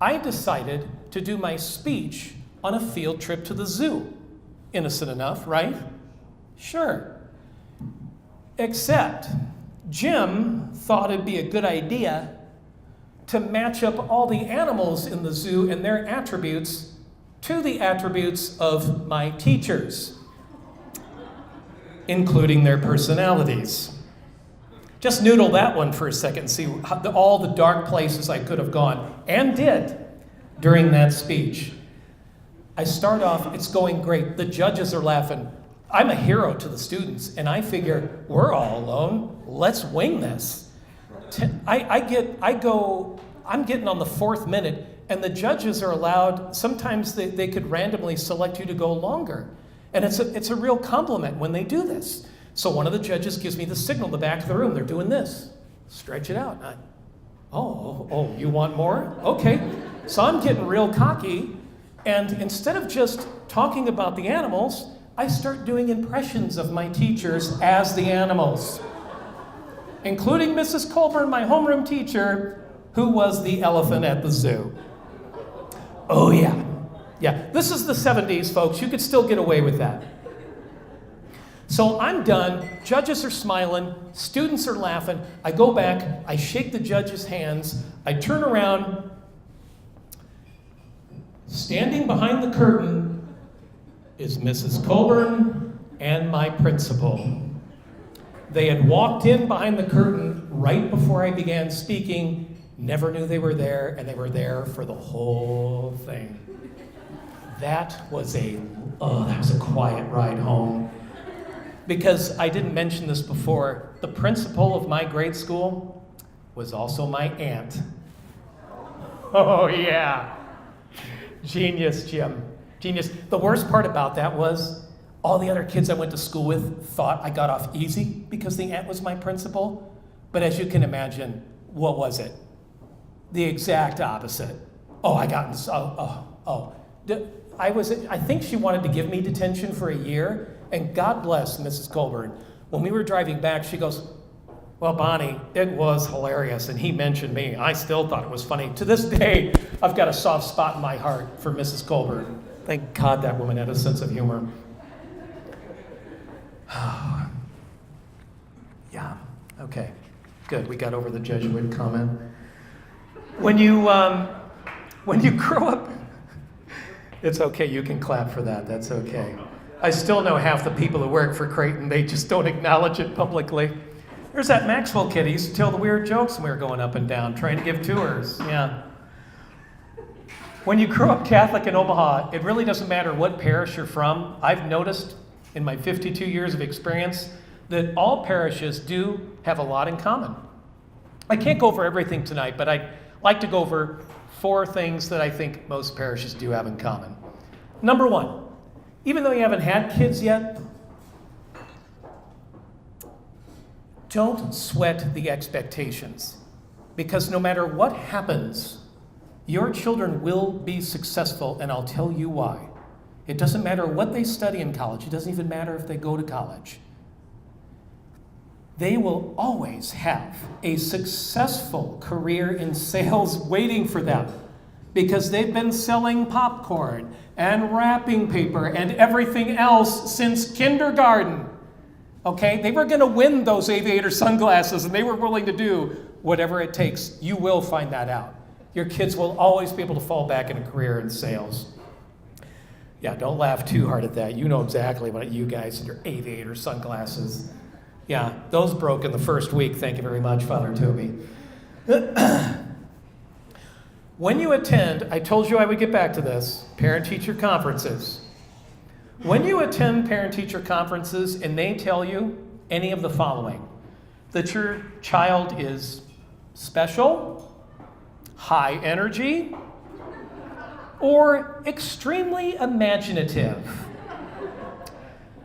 I decided to do my speech on a field trip to the zoo. Innocent enough, right? Sure. Except Jim thought it'd be a good idea to match up all the animals in the zoo and their attributes to the attributes of my teachers, including their personalities. Just noodle that one for a second and see all the dark places I could have gone, and did, during that speech. I start off, it's going great. The judges are laughing. I'm a hero to the students, and I figure, we're all alone. Let's wing this. I'm getting on the 4th minute, and the judges are allowed, sometimes they could randomly select you to go longer. And it's a real compliment when they do this. So one of the judges gives me the signal in the back of the room. They're doing this. Stretch it out. Oh, you want more? Okay. So I'm getting real cocky. And instead of just talking about the animals, I start doing impressions of my teachers as the animals, including Mrs. Colburn, my homeroom teacher, who was the elephant at the zoo. Oh, yeah. Yeah, this is the 70s, folks. You could still get away with that. So I'm done, judges are smiling, students are laughing. I go back, I shake the judges' hands, I turn around. Standing behind the curtain is Mrs. Colburn and my principal. They had walked in behind the curtain right before I began speaking, never knew they were there, and they were there for the whole thing. That was a quiet ride home. Because I didn't mention this before, the principal of my grade school was also my aunt. Oh, yeah. Genius, Jim. Genius. The worst part about that was all the other kids I went to school with thought I got off easy because the aunt was my principal. But as you can imagine, what was it? The exact opposite. I think she wanted to give me detention for a year, and God bless Mrs. Colburn. When we were driving back, she goes, well, Bonnie, it was hilarious, and he mentioned me. I still thought it was funny. To this day, I've got a soft spot in my heart for Mrs. Colburn. Thank God that woman had a sense of humor. Yeah, okay, good. We got over the Jesuit comment. When you grow up, it's okay, you can clap for that, that's okay. I still know half the people who work for Creighton, they just don't acknowledge it publicly. There's that Maxwell kid, he used to tell the weird jokes when we were going up and down, trying to give tours, yeah. When you grow up Catholic in Omaha, it really doesn't matter what parish you're from. I've noticed in my 52 years of experience that all parishes do have a lot in common. I can't go over everything tonight, but I'd like to go over 4 things that I think most parishes do have in common. Number 1, even though you haven't had kids yet, don't sweat the expectations, because no matter what happens, your children will be successful, and I'll tell you why. It doesn't matter what they study in college. It doesn't even matter if they go to college. They will always have a successful career in sales waiting for them, because they've been selling popcorn and wrapping paper and everything else since kindergarten. Okay? They were going to win those aviator sunglasses, and they were willing to do whatever it takes. You will find that out. Your kids will always be able to fall back in a career in sales. Yeah, don't laugh too hard at that. You know exactly what you guys and your aviator sunglasses. Yeah, those broke in the first week. Thank you very much, Father Toby. When you attend, I told you I would get back to this, parent-teacher conferences. When you attend parent-teacher conferences and they tell you any of the following, that your child is special, high energy, or extremely imaginative.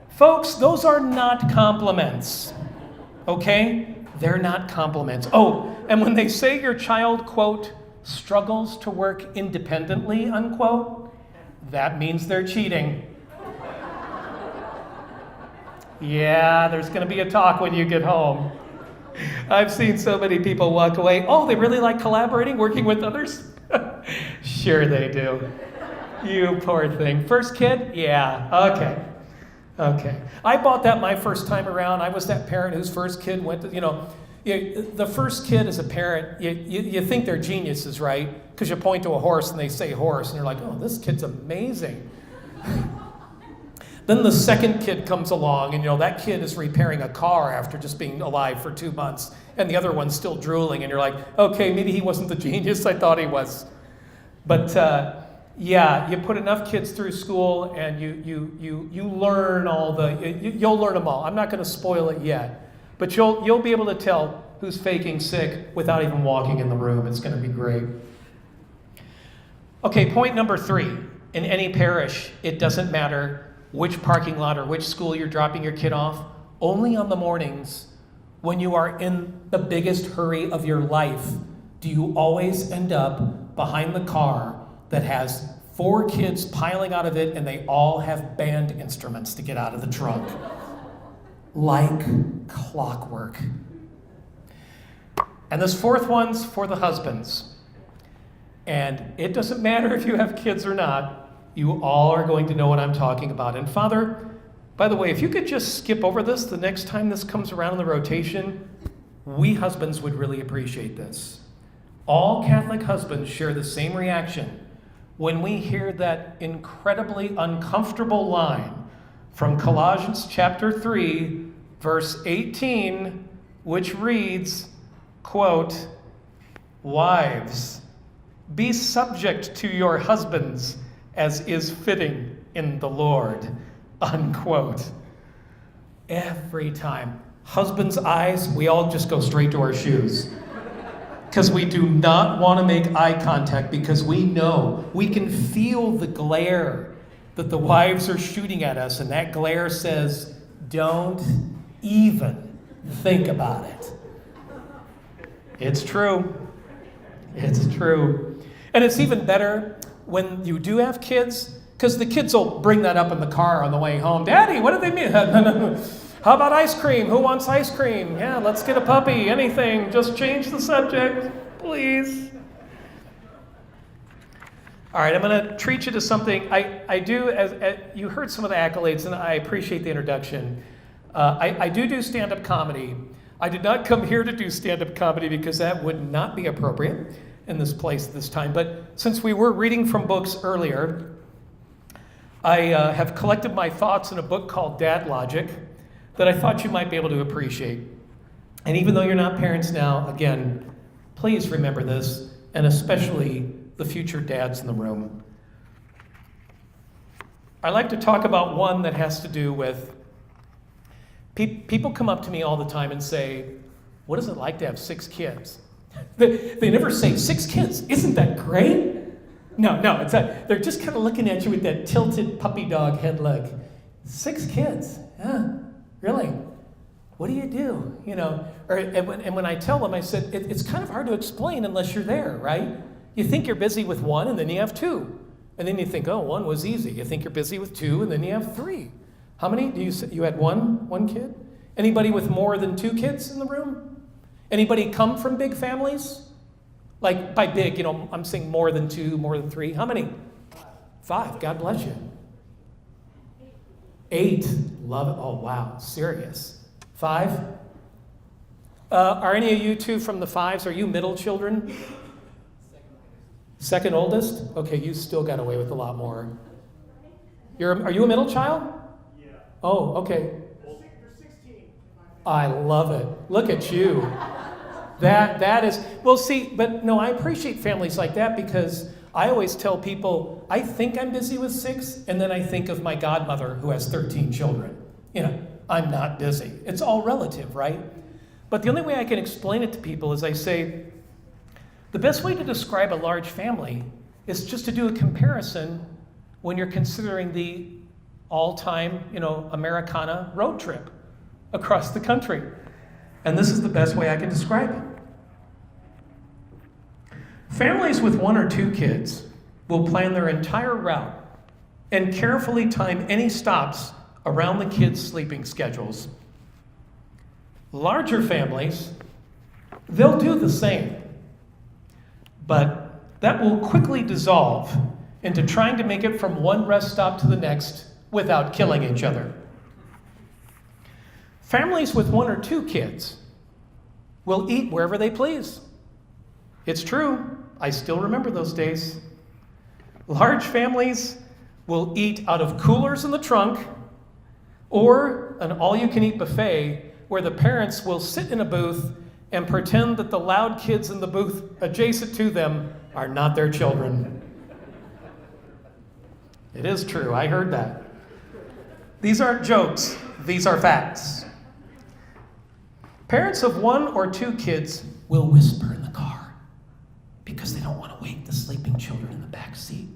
Folks, those are not compliments, okay? They're not compliments. Oh, and when they say your child, quote, struggles to work independently, unquote, that means they're cheating. Yeah, there's going to be a talk when you get home. I've seen so many people walk away. Oh, they really like collaborating, working with others? Sure they do. You poor thing. First kid? Yeah, okay. I bought that my first time around. I was that parent whose first kid went to, the first kid as a parent, you think they're geniuses, right? Because you point to a horse and they say horse, and you're like, oh, this kid's amazing. Then the second kid comes along, and that kid is repairing a car after just being alive for 2 months, and the other one's still drooling, and you're like, okay, maybe he wasn't the genius I thought he was. But yeah, you put enough kids through school, and you learn you'll learn them all. I'm not going to spoil it yet, but you'll be able to tell who's faking sick without even walking in the room. It's going to be great. Okay, point number 3. In any parish, it doesn't matter which parking lot or which school you're dropping your kid off, only on the mornings when you are in the biggest hurry of your life do you always end up behind the car that has 4 kids piling out of it, and they all have band instruments to get out of the trunk. Like clockwork. And this 4th one's for the husbands. And it doesn't matter if you have kids or not, you all are going to know what I'm talking about. And Father, by the way, if you could just skip over this the next time this comes around in the rotation, we husbands would really appreciate this. All Catholic husbands share the same reaction when we hear that incredibly uncomfortable line from Colossians chapter 3, verse 18, which reads, quote, wives, be subject to your husbands as is fitting in the Lord, unquote. Every time. Husbands' eyes, we all just go straight to our shoes. Because we do not want to make eye contact, because we know, we can feel the glare that the wives are shooting at us, and that glare says, don't even think about it. It's true. It's true. And it's even better when you do have kids Because the kids will bring that up in the car on the way home. Daddy, what did they mean? How about ice cream? Who wants ice cream? Yeah, let's get a puppy. Anything. Just change the subject, please. All right, I'm going to treat you to something. I do, as you heard some of the accolades, and I appreciate the introduction. I do stand-up comedy. I did not come here to do stand-up comedy because that would not be appropriate in this place at this time. But since we were reading from books earlier, I have collected my thoughts in a book called Dad Logic that I thought you might be able to appreciate. And even though you're not parents now, again, please remember this, and especially the future dads in the room. I like to talk about one that has to do with, people come up to me all the time and say, what is it like to have 6 kids? They never say, 6 kids, isn't that great? No, it's not. They're just kind of looking at you with that tilted puppy dog head leg. 6 kids, yeah, really? What do you do? You know, and when I tell them, I said, it's kind of hard to explain unless you're there, right? You think you're busy with 1, and then you have 2. And then you think, oh, 1 was easy. You think you're busy with 2, and then you have 3. How many? You had one kid? Anybody with more than 2 kids in the room? Anybody come from big families? Like, by big, I'm saying more than 2, more than 3. How many? 5. God bless you. 8. Love it. Oh, wow. Serious. 5? Are any of you 2 from the 5s? Are you middle children? Second oldest? Okay, you still got away with a lot more. Are you a middle child? Yeah. Oh, okay. You're 16. I love it. Look at you. That is, well, see, but no, I appreciate families like that because I always tell people, I think I'm busy with 6, and then I think of my godmother who has 13 children. I'm not busy. It's all relative, right? But the only way I can explain it to people is I say, the best way to describe a large family is just to do a comparison when you're considering the all-time, Americana road trip across the country. And this is the best way I can describe it. Families with 1 or 2 kids will plan their entire route and carefully time any stops around the kids' sleeping schedules. Larger families, they'll do the same. But that will quickly dissolve into trying to make it from one rest stop to the next without killing each other. Families with 1 or 2 kids will eat wherever they please. It's true. I still remember those days. Large families will eat out of coolers in the trunk or an all-you-can-eat buffet where the parents will sit in a booth and pretend that the loud kids in the booth adjacent to them are not their children. It is true, I heard that. These aren't jokes, these are facts. Parents of 1 or 2 kids will whisper in the car because they don't want to wake the sleeping children in the back seat.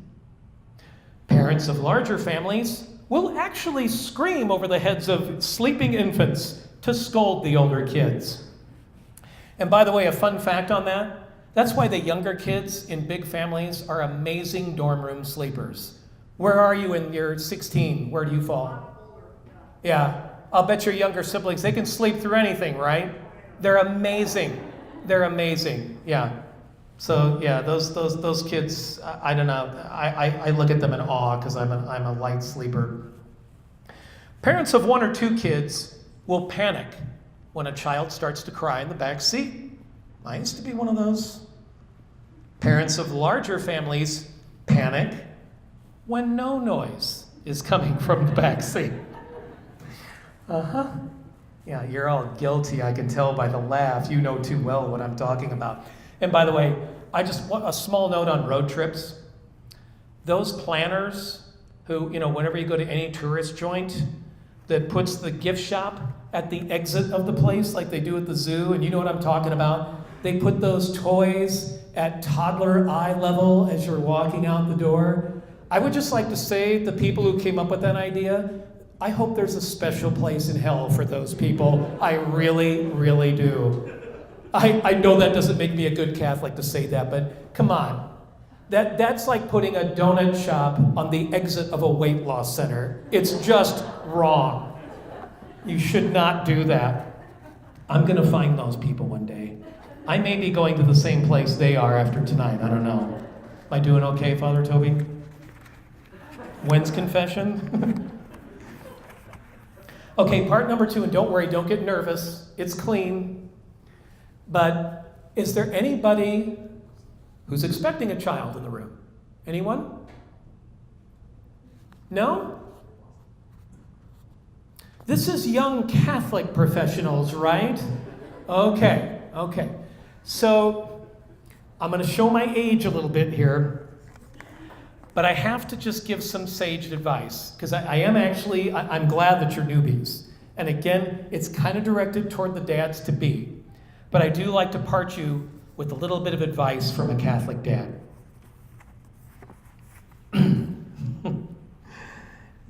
Parents of larger families will actually scream over the heads of sleeping infants to scold the older kids. And by the way, a fun fact on that, that's why the younger kids in big families are amazing dorm room sleepers. Where are you in your 16? Where do you fall? Yeah, I'll bet your younger siblings, they can sleep through anything, right? They're amazing. They're amazing, yeah. So yeah, those kids, I don't know, I look at them in awe because I'm a light sleeper. Parents of 1 or 2 kids will panic when a child starts to cry in the back seat. I used to be one of those. Parents of larger families panic when no noise is coming from the back seat. Yeah, you're all guilty, I can tell by the laugh. You know too well what I'm talking about. And by the way, I just want a small note on road trips. Those planners who, whenever you go to any tourist joint that puts the gift shop at the exit of the place like they do at the zoo, and you know what I'm talking about. They put those toys at toddler eye level as you're walking out the door. I would just like to say the people who came up with that idea, I hope there's a special place in hell for those people. I really, really do. I know that doesn't make me a good Catholic to say that, but come on. That's like putting a donut shop on the exit of a weight loss center. It's just wrong. You should not do that. I'm going to find those people one day. I may be going to the same place they are after tonight. I don't know. Am I doing okay, Father Toby? When's confession? Okay, part number 2, and don't worry, don't get nervous. It's clean. But is there anybody who's expecting a child in the room? Anyone? No? This is young Catholic professionals, right? Okay. So I'm going to show my age a little bit here, but I have to just give some sage advice, because I'm glad that you're newbies. And again, it's kind of directed toward the dads to be. But I do like to part you with a little bit of advice from a Catholic dad.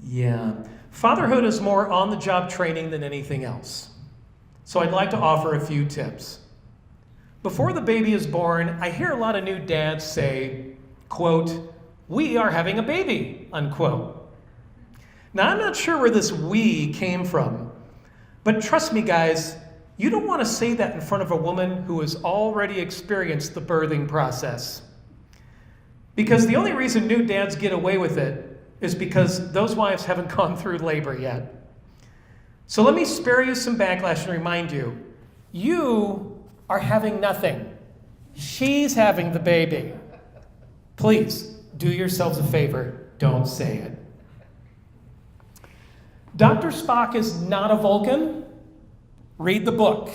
Yeah. Fatherhood is more on-the-job training than anything else. So I'd like to offer a few tips. Before the baby is born, I hear a lot of new dads say, quote, "We are having a baby," unquote. Now, I'm not sure where this "we" came from, but trust me, guys, you don't want to say that in front of a woman who has already experienced the birthing process. Because the only reason new dads get away with it is because those wives haven't gone through labor yet. So let me spare you some backlash and remind you, you are having nothing. She's having the baby. Please, do yourselves a favor, don't say it. Dr. Spock is not a Vulcan. Read the book.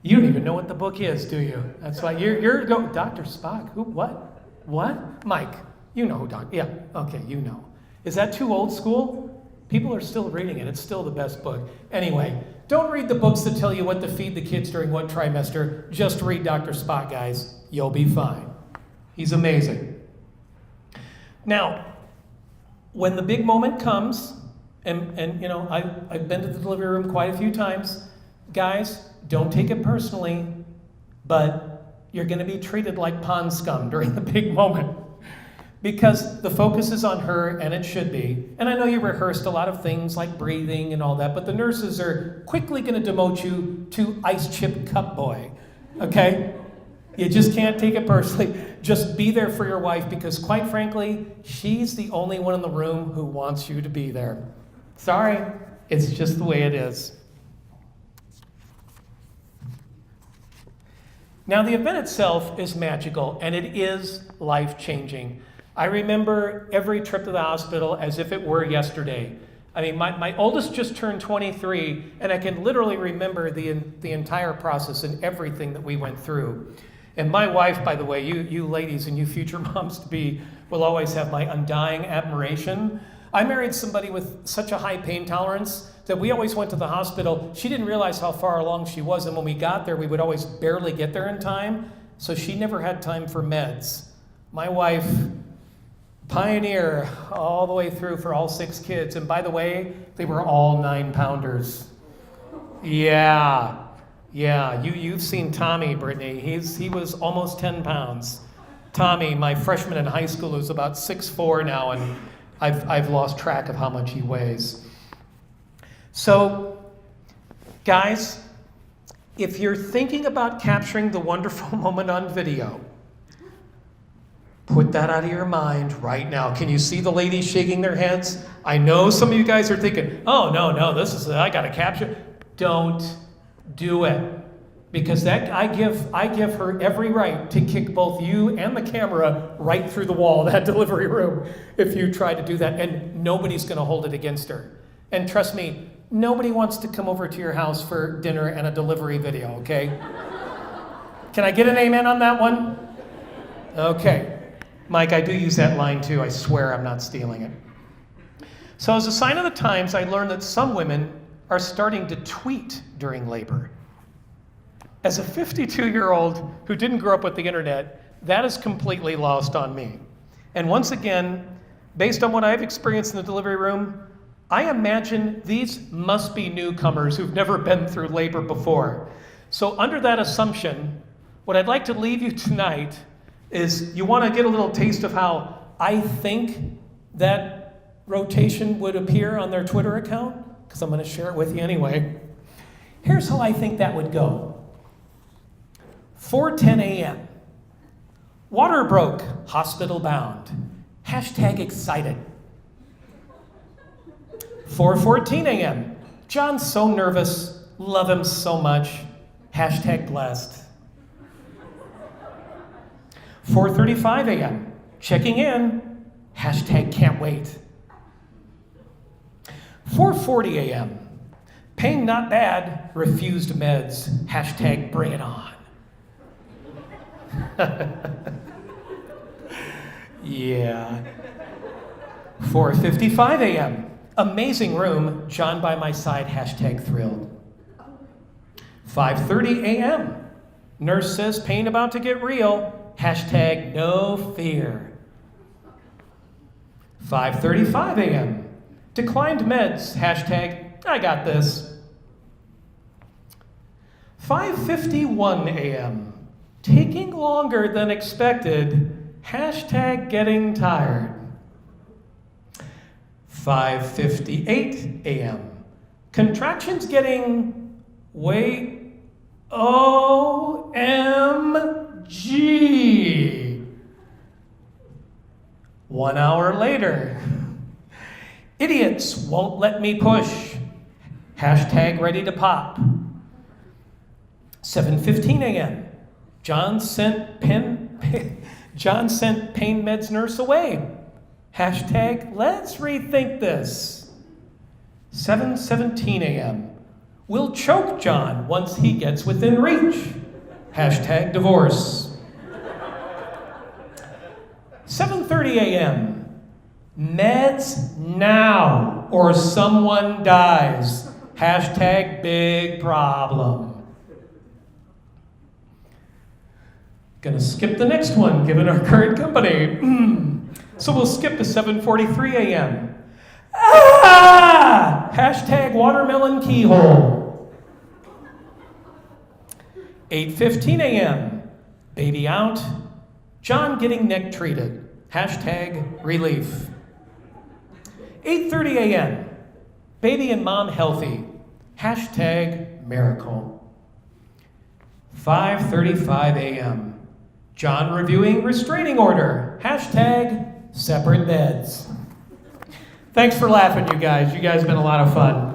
You don't even know what the book is, do you? That's why you're going, Dr. Spock, who, what? Mike, you know who Dr. Yeah, okay, you know. Is that too old school? People are still reading it. It's still the best book. Anyway, don't read the books that tell you what to feed the kids during what trimester. Just read Dr. Spock, guys. You'll be fine. He's amazing. Now, when the big moment comes, and you know, I've been to the delivery room quite a few times, guys, don't take it personally, but you're going to be treated like pond scum during the big moment. Because the focus is on her, and it should be. And I know you rehearsed a lot of things like breathing and all that, but the nurses are quickly going to demote you to ice chip cup boy, okay? You just can't take it personally. Just be there for your wife, because quite frankly, she's the only one in the room who wants you to be there. Sorry, it's just the way it is. Now, the event itself is magical, and it is life-changing. I remember every trip to the hospital as if it were yesterday. I mean, my oldest just turned 23, and I can literally remember the entire process and everything that we went through. And my wife, by the way, you ladies and you future moms-to-be will always have my undying admiration. I married somebody with such a high pain tolerance that we always went to the hospital. She didn't realize how far along she was, and when we got there, we would always barely get there in time, so she never had time for meds. My wife, pioneer all the way through for all 6 kids, and by the way, they were all 9-pounders. Yeah, you've seen Tommy, Brittany. He was almost 10 pounds. Tommy, my freshman in high school, is about 6'4" now, and I've lost track of how much he weighs. So, guys, if you're thinking about capturing the wonderful moment on video, put that out of your mind right now. Can you see the ladies shaking their heads? I know some of you guys are thinking, oh, no, I got to capture. Don't do it. Because I give her every right to kick both you and the camera right through the wall of that delivery room if you try to do that, and nobody's going to hold it against her. And trust me, nobody wants to come over to your house for dinner and a delivery video, okay? Can I get an amen on that one? Okay. Mike, I do use that line too. I swear I'm not stealing it. So as a sign of the times, I learned that some women are starting to tweet during labor. As a 52-year-old who didn't grow up with the internet, that is completely lost on me. And once again, based on what I've experienced in the delivery room, I imagine these must be newcomers who've never been through labor before. So under that assumption, what I'd like to leave you tonight is you want to get a little taste of how I think that rotation would appear on their Twitter account? Because I'm going to share it with you anyway. Here's how I think that would go. 4:10 a.m. Water broke, hospital bound. Hashtag excited. 4:14 a.m. John's so nervous, love him so much. Hashtag blessed. 4:35 a.m. Checking in. Hashtag can't wait. 4:40 a.m. Pain not bad, refused meds. Hashtag bring it on. Yeah. 4:55 a.m. Amazing room, John by my side, hashtag thrilled. 5:30 a.m. Nurse says pain about to get real, hashtag no fear. 5:35 a.m. Declined meds, hashtag I got this. 5:51 a.m. Taking longer than expected, hashtag getting tired. 5:58 a.m. Contractions getting way OMG. 1 hour later. Idiots won't let me push. Hashtag ready to pop. 7:15 a.m. John sent pain meds nurse away. Hashtag let's rethink this. 7:17 a.m. We'll choke John once he gets within reach. Hashtag divorce. 7:30 a.m. Meds now or someone dies. Hashtag big problem. Gonna skip the next one given our current company. So we'll skip to 7:43 a.m. Hashtag watermelon keyhole. 8:15 a.m. Baby out. John getting neck treated. Hashtag relief. 8:30 a.m. Baby and mom healthy. Hashtag miracle. 5:35 a.m. John reviewing restraining order. Hashtag separate beds. Thanks for laughing, you guys. You guys have been a lot of fun.